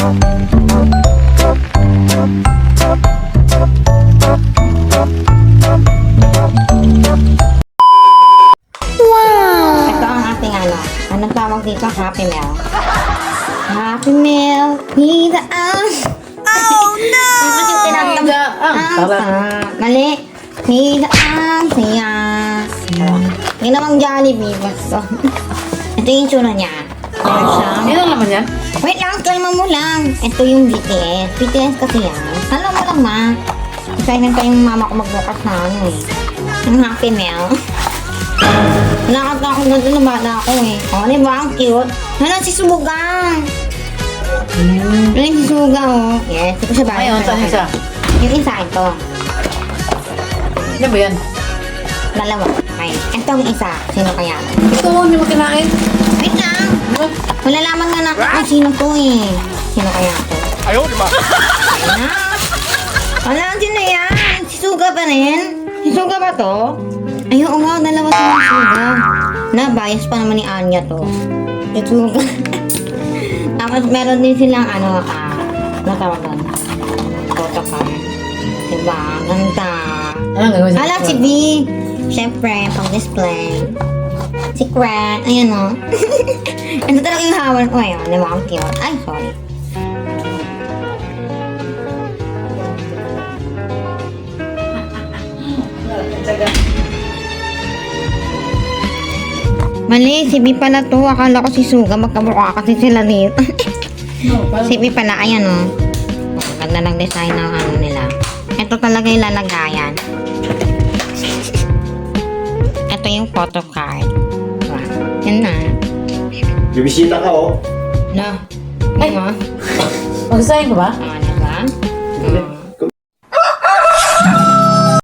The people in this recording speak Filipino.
Ito ang ating ano. Anong tawag dito? Happy Meal. Happy Meal. Hida ang... Oh no! Kasi mali. Hida ang saya. Ginawang Jollibee. Basta. Ito yung tsura niya. Meron siyang... Yan ang laman yan? Wait lang, try mo lang. Ito yung BTS. BTS kasi yan. Alam mo lang ma. Excited pa yung mama ko magbukas na ano eh. Yung Happy Meal. Nakakata ako na doon na bata ako eh. O, diba? Ang cute. Hala, si Suga. Hala, si Suga oh. Yes, ito siya ba? Ayun, saan isa? Yung isa ito. Ano ba yan? Dalawa. Okay. Ito ang isa. Sino kaya? Ito, hindi mo kinain. Wait lang. Malalaman nga na kung sino to eh. Sino kaya to? Ayaw, di ba? Ayun na. Wala, sino yan? Si Suga pa rin? Si Suga ba to? Ay, oo nga, dalawa silang Suga. Na-bias pa naman ni Anya to. Si Suga. Tapos meron din silang ano tawag doon? Photocard. Diba? Ganda. Ano gagawin sa Hala, si B. Siyempre, pang-display. Secret. Ayan o. Ito talaga yung hawan ko eh. Diba? Ang cute. Ay, sorry. Mali, si B pala to. Akala ko si Suga. Magkamukha kasi sila dito. Si B pala. Ayan o. Ganda ng design ng ano nila. Ito talaga yung lalagayan. Ito yung photo card. Diba? Yan na. Bibisita ka, oh. Na. Diba? Magsasayin ko ba? Diba?